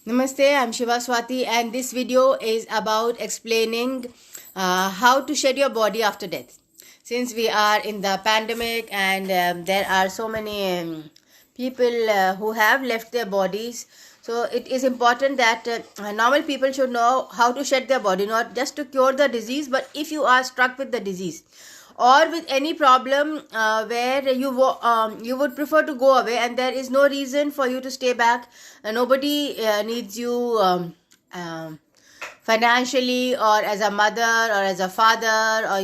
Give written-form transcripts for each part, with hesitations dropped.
Namaste, I'm Shiva Swati, and this video is about explaining how to shed your body after death. Since we are in the pandemic and there are so many people who have left their bodies, so it is important that normal people should know how to shed their body, not just to cure the disease, but if you are struck with the disease or with any problem where you would prefer to go away and there is no reason for you to stay back. Nobody needs you financially or as a mother or as a father, or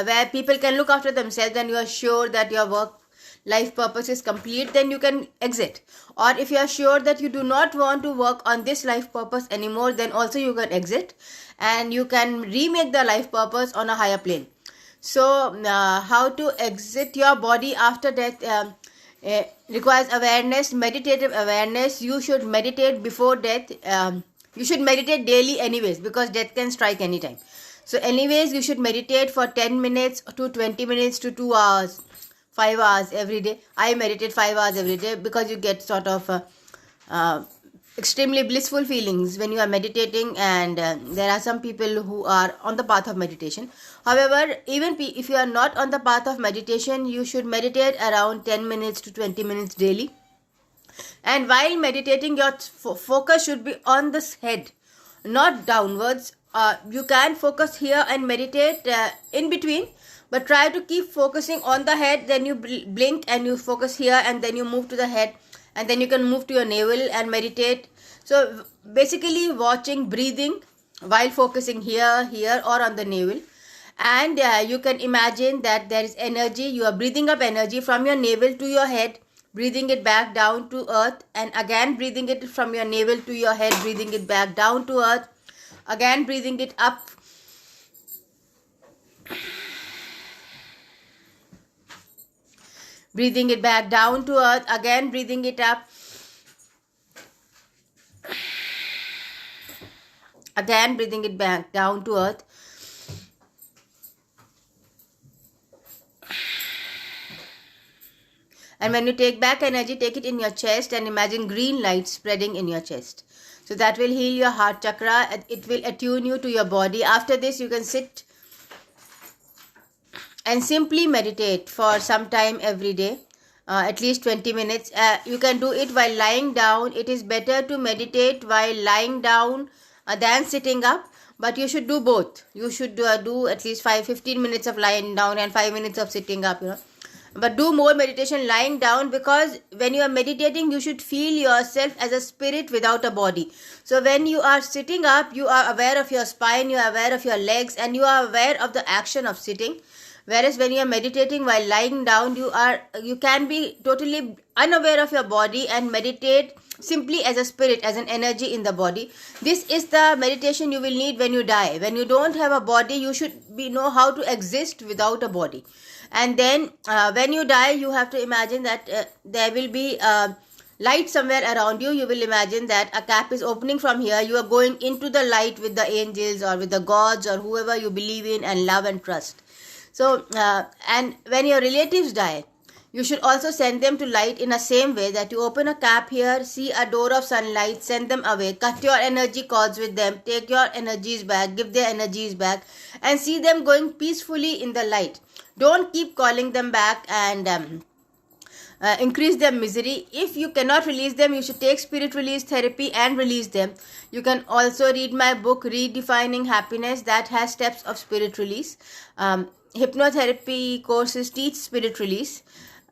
where people can look after themselves and you are sure that your work life purpose is complete, then you can exit. Or if you are sure that you do not want to work on this life purpose anymore, then also you can exit and you can remake the life purpose on a higher plane. So, how to exit your body after death requires awareness, meditative awareness. You should meditate before death. You should meditate daily, anyways, because death can strike anytime. So, anyways, you should meditate for 10 minutes to 20 minutes to 2 hours, 5 hours every day. I meditate 5 hours every day because you get sort of extremely blissful feelings when you are meditating, and there are some people who are on the path of meditation. However, even if you are not on the path of meditation, you should meditate around 10 minutes to 20 minutes daily. And while meditating, your focus should be on this head, not downwards. You can focus here and meditate in between, but try to keep focusing on the head. Then you blink and you focus here, and then you move to the head, and then you can move to your navel and meditate. So basically watching breathing while focusing here or on the navel. And you can imagine that there is energy. You are breathing up energy from your navel to your head, breathing it back down to earth, and again breathing it from your navel to your head, breathing it back down to earth, again breathing it up, breathing it back down to earth, again breathing it up, again breathing it back down to earth. And when you take back energy, take it in your chest and imagine green light spreading in your chest. So that will heal your heart chakra. It will attune you to your body. After this, you can sit and simply meditate for some time every day, at least 20 minutes. You can do it while lying down. It is better to meditate while lying down than sitting up. But you should do both. You should do at least 15 minutes of lying down and 5 minutes of sitting up, But do more meditation lying down, because when you are meditating, you should feel yourself as a spirit without a body. So when you are sitting up, you are aware of your spine, you are aware of your legs, and you are aware of the action of sitting. Whereas when you are meditating while lying down, you can be totally unaware of your body and meditate simply as a spirit, as an energy in the body. This is the meditation you will need when you die. When you don't have a body, you should know how to exist without a body. And then when you die, you have to imagine that there will be light somewhere around you. You will imagine that a cap is opening from here. You are going into the light with the angels or with the gods or whoever you believe in and love and trust. So, and when your relatives die, you should also send them to light in the same way that you open a cap here, see a door of sunlight, send them away, cut your energy cords with them, take your energies back, give their energies back, and see them going peacefully in the light. Don't keep calling them back and increase their misery. If you cannot release them, you should take spirit release therapy and release them. You can also read my book, Redefining Happiness, that has steps of spirit release. Hypnotherapy courses teach spirit release.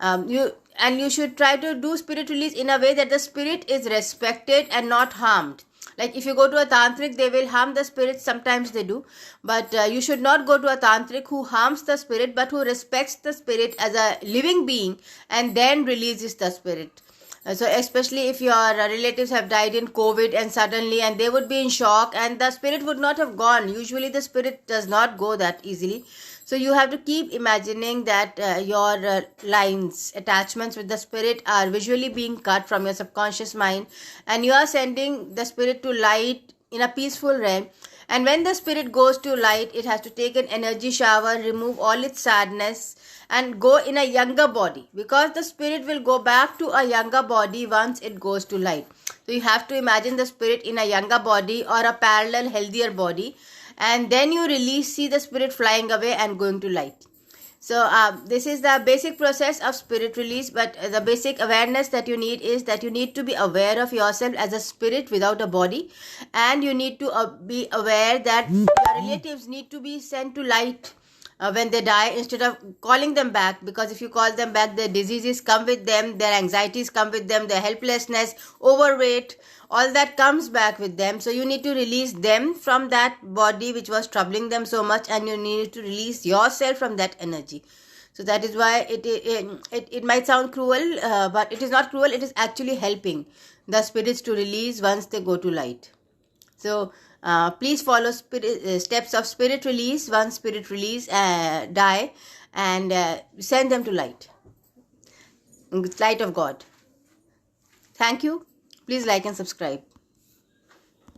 You should try to do spirit release in a way that the spirit is respected and not harmed. Like if you go to a tantric, they will harm the spirit. Sometimes they do. But you should not go to a tantric who harms the spirit, but who respects the spirit as a living being and then releases the spirit. So especially if your relatives have died in COVID and suddenly, and they would be in shock and the spirit would not have gone. Usually the spirit does not go that easily. So you have to keep imagining that your lines, attachments with the spirit are visually being cut from your subconscious mind, and you are sending the spirit to light in a peaceful realm. And when the spirit goes to light, it has to take an energy shower, remove all its sadness, and go in a younger body, because the spirit will go back to a younger body once it goes to light. So you have to imagine the spirit in a younger body or a parallel healthier body, and then you release, see the spirit flying away and going to light. So this is the basic process of spirit release, but the basic awareness that you need is that you need to be aware of yourself as a spirit without a body, and you need to be aware that your relatives need to be sent to light when they die, instead of calling them back, because if you call them back, their diseases come with them, their anxieties come with them, their helplessness, overweight, all that comes back with them. So you need to release them from that body which was troubling them so much, and you need to release yourself from that energy. So that is why it might sound cruel, but it is not cruel. It is actually helping the spirits to release once they go to light. So please follow steps of spirit release. Once spirit release die, and send them to light of God. Thank you. Please like and subscribe.